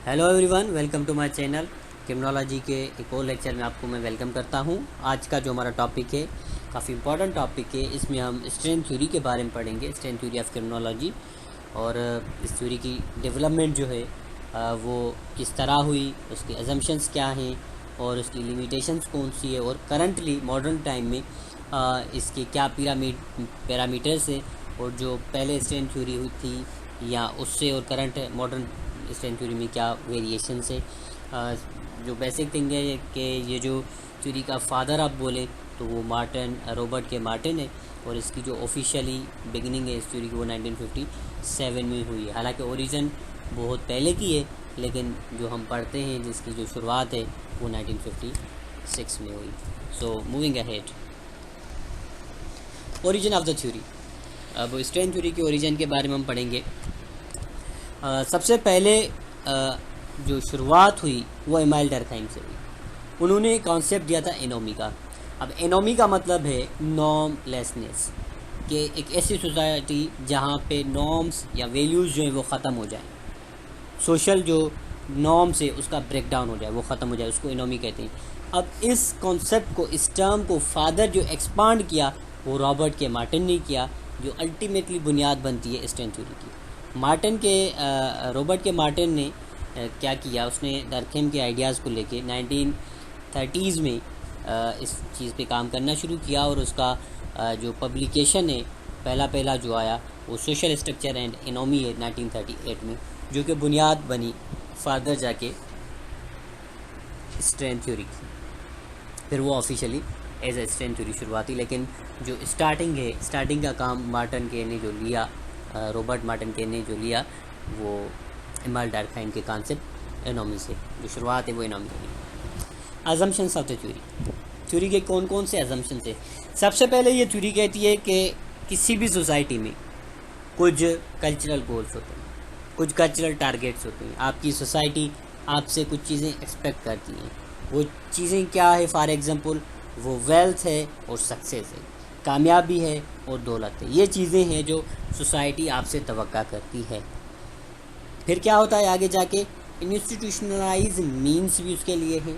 Hello everyone, welcome to my channel. Criminology के एक और लेक्चर में आपको मैं वेलकम करता हूं। आज का जो हमारा टॉपिक है काफ़ी इंपॉर्टेंट टॉपिक है। इसमें हम स्ट्रेन थ्योरी के बारे में पढ़ेंगे, स्ट्रेन थ्योरी ऑफ क्रिमिनोलॉजी। और इस थ्योरी की डेवलपमेंट जो है वो किस तरह हुई, उसके अजम्पशंस क्या हैं और उसकी लिमिटेशंस कौन सी है, और करंटली मॉडर्न टाइम में इसके क्या पैरामीटर्स हैं, और जो पहले स्ट्रेन थ्योरी हुई थी या उससे और करंट मॉडर्न स्ट्रेन थ्योरी में क्या वेरिएशंस है। जो बेसिक थिंग है कि ये जो थ्योरी का फादर आप बोले तो वो रॉबर्ट के मार्टिन है, और इसकी जो ऑफिशियली बिगिनिंग है इस थ्योरी की वो 1957 में हुई है। हालांकि ओरिजिन बहुत पहले की है, लेकिन जो हम पढ़ते हैं जिसकी जो शुरुआत है वो 1956 में हुई। So moving ahead, origin of the theory. अब स्ट्रेन थ्योरी के ओरिजिन के बारे में हम पढ़ेंगे। सबसे पहले जो शुरुआत हुई वो एमाइल डर्कहाइम से हुई। उन्होंने कॉन्सेप्ट दिया था एनोमी का। अब एनोमी का मतलब है नॉर्मलेसनेस, कि एक ऐसी सोसाइटी जहाँ पे नॉर्म्स या वैल्यूज़ जो हैं वो ख़त्म हो जाएं, सोशल जो नॉर्म्स है उसका ब्रेक डाउन हो जाए, वो ख़त्म हो जाए, उसको एनोमी कहते हैं। अब इस कॉन्सेप्ट को, इस टर्म को फादर जो एक्सपांड किया वो रॉबर्ट के मार्टिन ने किया, जो अल्टीमेटली बुनियाद बनती है स्ट्रेन थ्योरी की। रॉबर्ट के मार्टिन ने क्या किया, उसने डर्कहाइम के आइडियाज़ को लेके 1930s में इस चीज़ पे काम करना शुरू किया, और उसका जो पब्लिकेशन है पहला जो आया वो सोशल स्ट्रक्चर एंड एनोमी है 1938 में, जो कि बुनियाद बनी फादर जाके स्ट्रेन थ्योरी की। फिर वो officially as a strain theory शुरुआती, लेकिन जो स्टार्टिंग का काम मार्टिन के ने जो लिया, रॉबर्ट मार्टिन के ने जो लिया वो एमाइल डर्कहाइम के कॉन्सेप्ट एनोमी से, जो शुरुआत है वो एनोमी की। अजम्पशंस ऑफ द थ्योरी के कौन कौन से अजम्पशंस है। सबसे पहले ये थ्योरी कहती है कि किसी भी सोसाइटी में कुछ कल्चरल गोल्स होते हैं, कुछ कल्चरल टारगेट्स होते हैं। आपकी सोसाइटी आपसे कुछ चीज़ें एक्सपेक्ट करती हैं। वो चीज़ें क्या है? फॉर एग्जांपल वो वेल्थ है और सक्सेस है, कामयाबी है और दौलत है। ये चीज़ें हैं जो सोसाइटी आपसे तवक्का करती है। फिर क्या होता है आगे जाके, इंस्टीट्यूशनलाइज मीन्स भी उसके लिए हैं,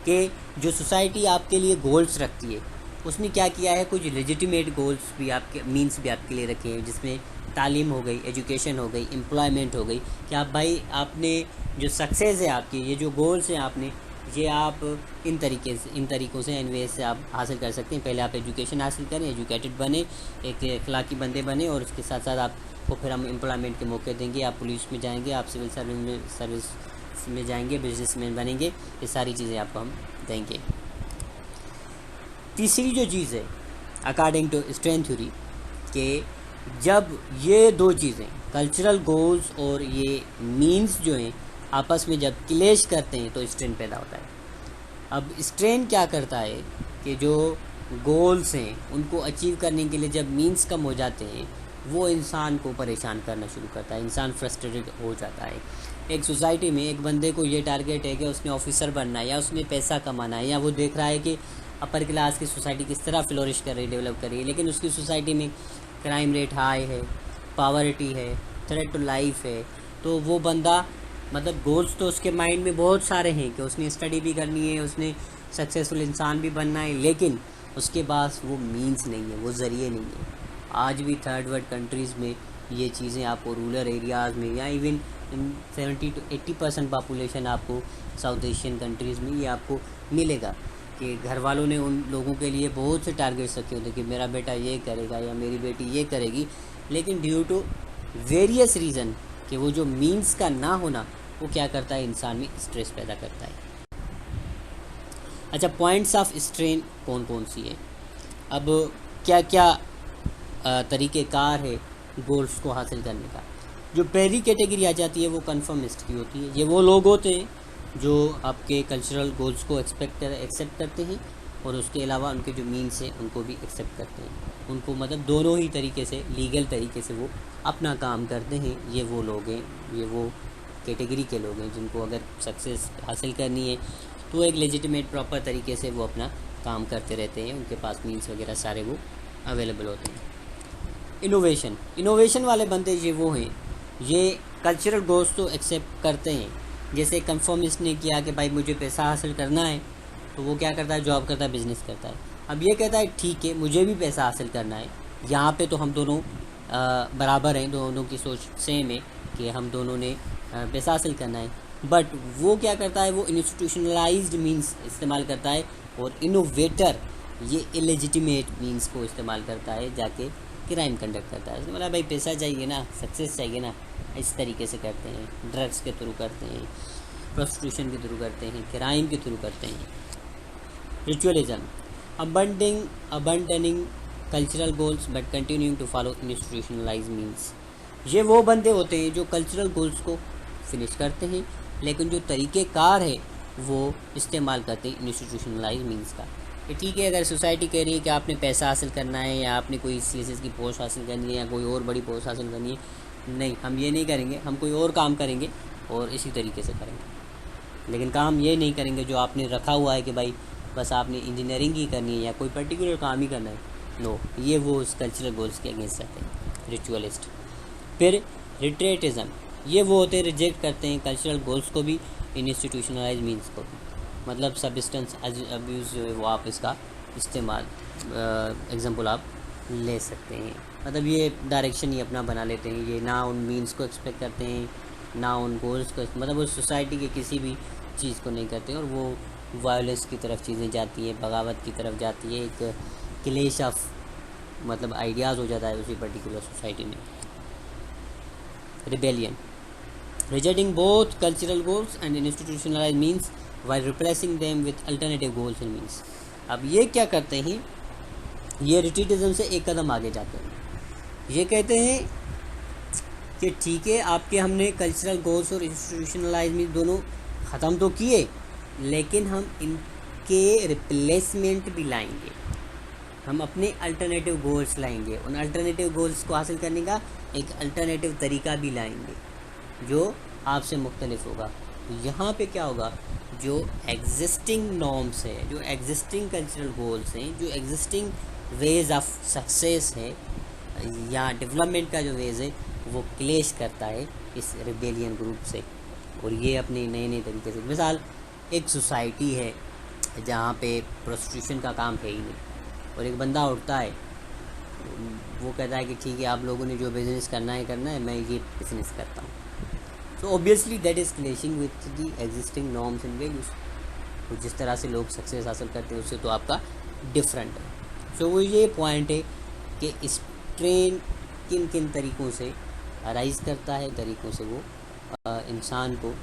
कि जो सोसाइटी आपके लिए गोल्स रखती है उसने क्या किया है, कुछ लेजिटिमेट गोल्स भी आपके, मीन्स भी आपके लिए रखे हैं, जिसमें तालीम हो गई, एजुकेशन हो गई, एम्प्लॉयमेंट हो गई, कि आप भाई आपने जो सक्सेस है आपकी, ये जो गोल्स हैं आपने, ये आप इन तरीक़ों से इन वेज से आप हासिल कर सकते हैं। पहले आप एजुकेशन हासिल करें, एजुकेटेड बने, एक अखलाकी बंदे बने, और उसके साथ साथ आपको फिर हम एम्प्लॉयमेंट के मौके देंगे। आप पुलिस में जाएंगे, आप सिविल सर्विस में जाएंगे, बिजनेसमैन बनेंगे, ये सारी चीज़ें आपको हम देंगे। तीसरी जो चीज़ है अकॉर्डिंग टू स्ट्रेन थ्योरी, कि जब ये दो चीज़ें कल्चरल गोल्स और ये मीन्स जो हैं आपस में जब क्लैश करते हैं तो स्ट्रेन पैदा होता है। अब स्ट्रेन क्या करता है कि जो गोल्स हैं उनको अचीव करने के लिए जब मीन्स कम हो जाते हैं वो इंसान को परेशान करना शुरू करता है, इंसान फ्रस्ट्रेटेड हो जाता है। एक सोसाइटी में एक बंदे को ये टारगेट है कि उसने ऑफिसर बनना है, या उसने पैसा कमाना है, या वो देख रहा है कि अपर क्लास की सोसाइटी किस तरह फ्लोरिश कर रही है, डेवलप कर रही है, लेकिन उसकी सोसाइटी में क्राइम रेट हाई है, पावर्टी है, थ्रेट टू लाइफ है। तो वो बंदा, मतलब गोल्स तो उसके माइंड में बहुत सारे हैं कि उसने स्टडी भी करनी है, उसने सक्सेसफुल इंसान भी बनना है, लेकिन उसके पास वो मीन्स नहीं है, वो ज़रिए नहीं है। आज भी थर्ड वर्ल्ड कंट्रीज़ में ये चीज़ें आपको, रूरल एरियाज़ में, या इवन 70 to 80% पॉपुलेशन आपको साउथ एशियन कंट्रीज़ में ये आपको मिलेगा, कि घर वालों ने उन लोगों के लिए बहुत से टारगेट्स रखे होते हैं कि मेरा बेटा ये करेगा या मेरी बेटी ये करेगी, लेकिन ड्यू टू वेरियस रीज़न कि वो जो मीन्स का ना होना वो क्या करता है, इंसान में स्ट्रेस पैदा करता है। अच्छा, पॉइंट्स ऑफ स्ट्रेन कौन कौन सी है। अब क्या क्या तरीक़ेकार है गोल्स को हासिल करने का। जो पहली कैटेगरी आ जाती है वो कन्फर्मिस्ट की होती है। ये वो लोग होते हैं जो आपके कल्चरल गोल्स को एक्सेप्ट करते हैं, और उसके अलावा उनके जो मीन्स हैं उनको भी एक्सेप्ट करते हैं। उनको मतलब दोनों ही तरीके से, लीगल तरीके से वो अपना काम करते हैं। ये वो लोग हैं, ये वो कैटेगरी के लोग हैं जिनको अगर सक्सेस हासिल करनी है तो एक लेजिटिमेट प्रॉपर तरीके से वो अपना काम करते रहते हैं, उनके पास मीन्स वगैरह सारे वो अवेलेबल होते हैं। इनोवेशन वाले बंदे ये वो हैं, ये कल्चरल गोल्स तो एक्सेप्ट करते हैं, जैसे कंफर्मिस्ट ने किया कि भाई मुझे पैसा हासिल करना है, तो वो क्या करता है, जॉब करता है, बिजनेस करता है। अब ये कहता है ठीक है मुझे भी पैसा हासिल करना है, यहाँ पे तो हम दोनों बराबर हैं, दोनों की सोच सेम है कि हम दोनों ने पैसा हासिल करना है। बट वो क्या करता है, वो इंस्टीट्यूशनलाइज्ड मीन्स इस्तेमाल करता है, और इनोवेटर ये इलेजिटिमेट मीन्स को इस्तेमाल करता है, जाके क्राइम कंडक्ट करता है। मतलब भाई पैसा चाहिए ना, सक्सेस चाहिए ना, इस तरीके से करते हैं, ड्रग्स के थ्रू करते हैं, प्रोस्टिट्यूशन के थ्रू करते हैं, क्राइम के थ्रू करते हैं। Ritualism, abandoning cultural goals but continuing to follow institutionalize means, ये वो बंदे होते हैं जो कल्चरल गोल्स को फिनिश करते हैं, लेकिन जो तरीक़ेकार है वो इस्तेमाल करते हैं इंस्टीट्यूशनलाइज मीन्स का। कि ठीक है, अगर सोसाइटी कह रही है कि आपने पैसा हासिल करना है, या आपने कोई सीएसएस की पोस्ट हासिल करनी है, या कोई और बड़ी पोस्ट हासिल करनी है, नहीं हम ये नहीं करेंगे, हम कोई और काम करेंगे और इसी तरीके से करेंगे। लेकिन काम ये नहीं करेंगे जो आपने रखा हुआ है कि भाई बस आपने इंजीनियरिंग ही करनी है या कोई पर्टिकुलर काम ही करना है। नो, ये वो उस कल्चरल गोल्स के अगेंस्ट रहते हैं, रिचुअलिस्ट। फिर रिट्रेटिज्म, ये वो होते हैं रिजेक्ट करते हैं कल्चरल गोल्स को भी, इंस्टीट्यूशनलाइज मीन्स को भी। मतलब सब्सटेंस अब्यूज़ जो है वो आप इसका इस्तेमाल एग्जांपल आप ले सकते हैं। मतलब ये डायरेक्शन ही अपना बना लेते हैं, ये ना उन मीन्स को एक्सपेक्ट करते हैं, ना उन गोल्स को, मतलब उस सोसाइटी के किसी भी चीज़ को नहीं करते हैं, और वो वायलेंस की तरफ चीज़ें जाती है, बगावत की तरफ जाती है, एक क्लेश ऑफ मतलब आइडियाज़ हो जाता है उसी पर्टिकुलर सोसाइटी में। Rebellion, rejecting both cultural goals and institutionalize means while replacing them with alternative goals and means। अब ये क्या करते हैं, ये रिट्रीटिज्म से एक कदम आगे जाते हैं। ये कहते हैं कि ठीक है, आपके हमने कल्चरल गोल्स और इंस्टीट्यूशनलाइज मीन्स दोनों ख़त्म तो किए, लेकिन हम इनके रिप्लेसमेंट भी लाएंगे, हम अपने अल्टरनेटिव गोल्स लाएंगे, उन अल्टरनेटिव गोल्स को हासिल करने का एक अल्टरनेटिव तरीका भी लाएंगे जो आपसे मुख्तलिफ होगा। यहाँ पे क्या होगा, जो एग्जिस्टिंग नॉर्म्स है, जो एग्जिस्टिंग कल्चरल गोल्स हैं, जो एग्जिस्टिंग वेज ऑफ सक्सेस है या डेवलपमेंट का जो वेज है, वो क्लेश करता है इस रिबेलियन ग्रुप से, और ये अपने नए नए तरीके से। मिसाल, एक सोसाइटी है जहाँ पे प्रोस्टिट्यूशन का काम है ही नहीं, और एक बंदा उठता है, वो कहता है कि ठीक है आप लोगों ने जो बिज़नेस करना है, मैं ये बिज़नेस करता हूँ। तो obviously that is clashing with the existing norms and values. तो जिस तरह से लोग सक्सेस हासिल करते हैं उससे तो आपका डिफरेंट है। सो वो ये पॉइंट है कि स्ट्रेन किन किन तरीक़ों से अराइज करता है, तरीक़ों से वो इंसान को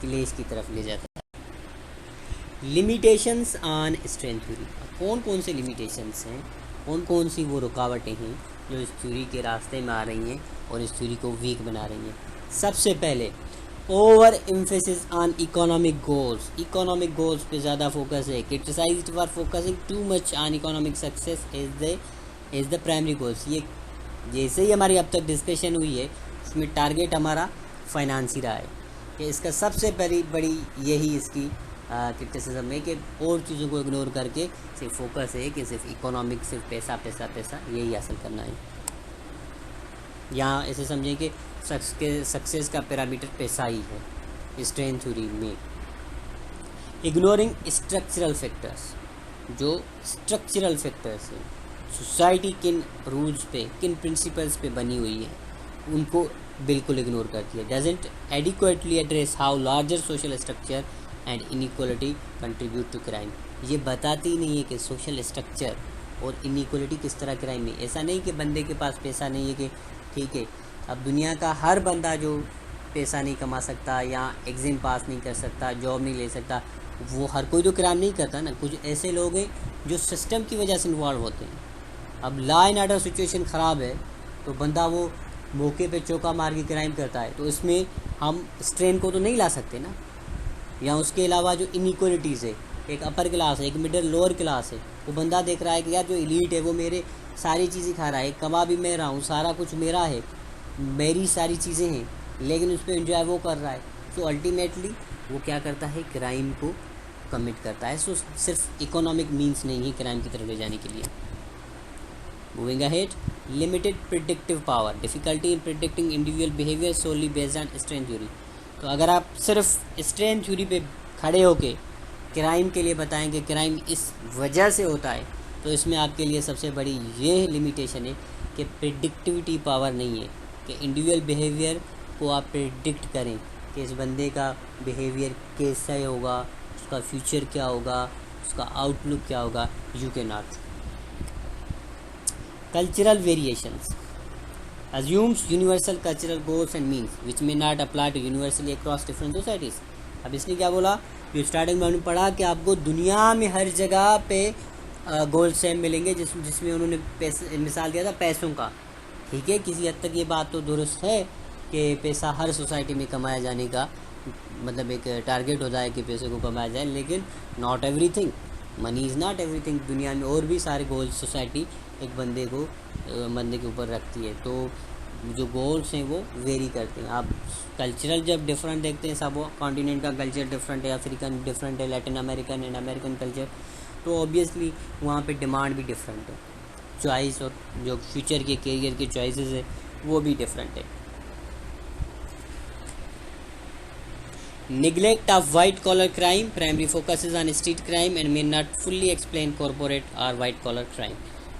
क्लेश की तरफ ले जाता है। लिमिटेशंस ऑन स्ट्रेन थ्योरी, कौन कौन से लिमिटेशंस हैं, कौन कौन सी वो रुकावटें हैं जो इस थ्योरी के रास्ते में आ रही हैं और इस थ्योरी को वीक बना रही हैं। सबसे पहले over emphasis on economic goals पे ज़्यादा फोकस है। Criticised for focusing too much on economic success is the primary goals. ये जैसे ही हमारी अब तक डिस्कशन हुई है उसमें टारगेट हमारा फाइनेंस ही रहा है, कि इसका सबसे बड़ी यही इसकी क्रिटिसिज्म है कि और चीज़ों को इग्नोर करके सिर्फ फोकस है कि सिर्फ इकोनॉमिक, सिर्फ पैसा पैसा पैसा यही हासिल करना है। यहाँ ऐसे समझें कि सक्सेस का पैरामीटर पैसा ही है स्ट्रेन थ्योरी में। इग्नोरिंग स्ट्रक्चरल फैक्टर्स, जो स्ट्रक्चरल फैक्टर्स हैं, सोसाइटी किन रूल्स पे, किन प्रिंसिपल्स पे बनी हुई है, उनको बिल्कुल इग्नोर करती है। Doesn't adequately address how larger social structure and inequality contribute to crime. ये बताती नहीं है कि सोशल स्ट्रक्चर और इनइक्वालिटी किस तरह क्राइम में। ऐसा नहीं कि बंदे के पास पैसा नहीं है कि ठीक है, अब दुनिया का हर बंदा जो पैसा नहीं कमा सकता या एग्ज़ाम पास नहीं कर सकता, जॉब नहीं ले सकता, वो हर कोई तो क्राइम नहीं करता ना। कुछ ऐसे लोग हैं जो सिस्टम की वजह से इन्वॉल्व होते हैं। अब लॉ एंड ऑर्डर सिचुएशन ख़राब है तो बंदा वो मौके पे चौका मार के क्राइम करता है, तो इसमें हम स्ट्रेन को तो नहीं ला सकते ना। या उसके अलावा जो इनइक्वालिटीज़ है, एक अपर क्लास है, एक मिडिल लोअर क्लास है, वो बंदा देख रहा है कि यार जो एलीट है वो मेरे सारी चीज़ें खा रहा है, कमा भी मैं रहा हूँ, सारा कुछ मेरा है, मेरी सारी चीज़ें हैं, लेकिन उस पर एंजॉय वो कर रहा है। तो अल्टीमेटली वो क्या करता है, क्राइम को कमिट करता है। सो सिर्फ इकोनॉमिक मीन्स नहीं है क्राइम की तरफ ले जाने के लिए। Moving ahead, limited predictive power, difficulty in predicting individual behaviour solely based on strain theory. तो अगर आप सिर्फ स्ट्रेंथ थ्योरी पे खड़े होके क्राइम के लिए बताएंगे क्राइम इस वजह से होता है, तो इसमें आपके लिए सबसे बड़ी ये लिमिटेशन है कि प्रिडिक्टिविटी पावर नहीं है कि इंडिविजुअल बिहेवियर को आप प्रिडिक्ट करें कि इस बंदे का बिहेवियर कैसा होगा, उसका फ्यूचर क्या होगा, उसका आउटलुक क्या होगा। You can not. Cultural variations assumes universal cultural goals and means which may not apply to universally across different societies। अब इसने क्या बोला, जो स्टार्टिंग में हमने पढ़ा कि आपको दुनिया में हर जगह पे गोल सेम मिलेंगे, जिसमें उन्होंने पैसे मिसाल दिया था पैसों का। ठीक है, किसी हद तक ये बात तो दुरुस्त है कि पैसा हर सोसाइटी में कमाया जाने का मतलब एक टारगेट होता है कि पैसे को कमाया जाए, लेकिन not everything, money is not everything. दुनिया में और भी सारे गोल्स सोसाइटी एक बंदे के ऊपर रखती है, तो जो गोल्स हैं वो वेरी करते हैं। आप कल्चरल जब डिफरेंट देखते हैं, सब कॉन्टिनेंट का कल्चर डिफरेंट है, अफ्रीकन डिफरेंट है, Latin American and American culture, तो ऑब्वियसली वहाँ पे डिमांड भी डिफरेंट है, चॉइस और जो फ्यूचर के करियर की चॉइसेस है वो भी डिफरेंट है। Neglect of white collar crime primarily focuses on street crime and may not fully explain corporate or white collar crime।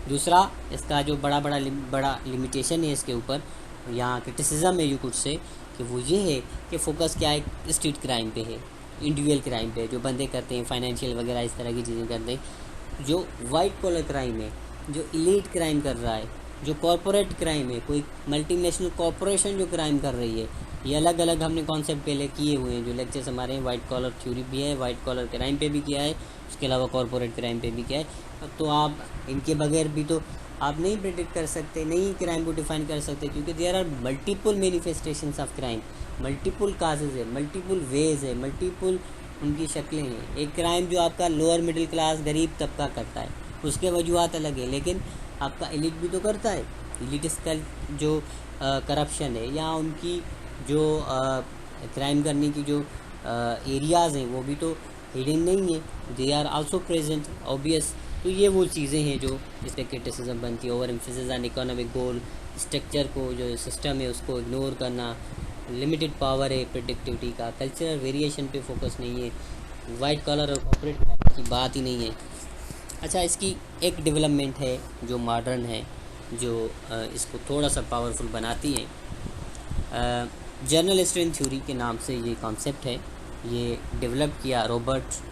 दूसरा इसका जो बड़ा लिमिटेशन है इसके ऊपर, यहाँ क्रिटिसिज्म है यू कुड से, कि वो ये है कि फोकस क्या है स्ट्रीट क्राइम पे है, इंडिविजुअल क्राइम पे, जो बंदे करते हैं फाइनेंशियल वगैरह इस तरह की चीज़ें करते हैं। जो वाइट कॉलर क्राइम है, जो इलीट क्राइम कर रहा है, जो कॉरपोरेट क्राइम है, कोई मल्टीनेशनल कॉरपोरेशन जो क्राइम कर रही है, ये अलग अलग हमने कॉन्सेप्ट पहले किए हुए हैं, जो लेक्चर्स हमारे वाइट कॉलर थ्योरी भी है, वाइट कॉलर क्राइम पे भी किया है, उसके अलावा कॉरपोरेट क्राइम पे भी किया है। तो आप इनके बगैर भी तो आप नहीं प्रिडिक्ट कर सकते, नहीं क्राइम को डिफाइन कर सकते, क्योंकि there are multiple manifestations of crime, multiple causes है, मल्टीपल वेज है, मल्टीपल उनकी शक्लें हैं। एक क्राइम जो आपका लोअर मिडिल क्लास गरीब तबका करता है उसके वजूहत अलग है, लेकिन आपका एलिट भी तो करता है। एलिटिस्ट जो करप्शन है या उनकी जो क्राइम करने की जो एरियाज़ हैं वो भी तो हिडन नहीं है, they are also present obvious. तो ये वो चीज़ें हैं जो इस पर क्रिटिसिज्म बनती है। Over emphasis on economic goal, structure को जो सिस्टम है उसको इग्नोर करना, लिमिटेड पावर है प्रेडिक्टिविटी का, कल्चरल वेरिएशन पे फोकस नहीं है, वाइट कॉलर और कॉर्पोरेट क्राइम की बात ही नहीं है। अच्छा, इसकी एक डेवलपमेंट है जो मॉडर्न है, जो इसको थोड़ा सा पावरफुल बनाती है। जनरल स्ट्रेंथ थ्योरी के नाम से ये कॉन्सेप्ट है, ये डेवलप किया रॉबर्ट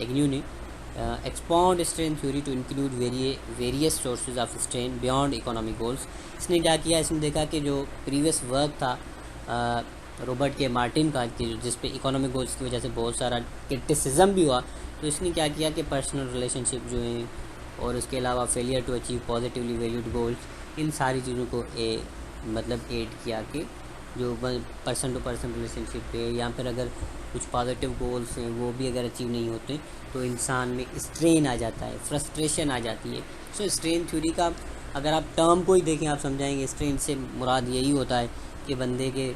एग्न्यू ने। Expound strength theory to include various sources of strain beyond economic goals. इसने क्या किया, इसने देखा कि जो प्रीवियस वर्क था रॉबर्ट के मार्टिन का, जिस पे इकोनॉमिक गोल्स की वजह से बहुत सारा क्रिटिसिज्म भी हुआ, तो इसने क्या किया कि पर्सनल रिलेशनशिप जो हैं और उसके अलावा failure to achieve positively valued goals, इन सारी चीज़ों को मतलब ऐड किया कि जो पर्सन टू पर्सन रिलेशनशिप पे या फिर अगर कुछ पॉजिटिव गोल्स हैं वो भी अगर अचीव नहीं होते तो इंसान में स्ट्रेन आ जाता है, फ्रस्ट्रेशन आ जाती है। सो स्ट्रेन थ्योरी का अगर आप टर्म को ही देखें आप समझाएंगे, स्ट्रेन से मुराद यही होता है कि बंदे के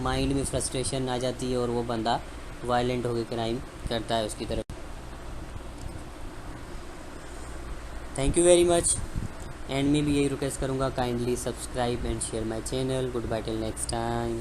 माइंड में फ्रस्ट्रेशन आ जाती है और वो बंदा वायलेंट होकर क्राइम करता है उसकी तरफ। Thank you very much. And में भी यही रिक्वेस्ट करूँगा, kindly subscribe and share my channel. Good bye till next time.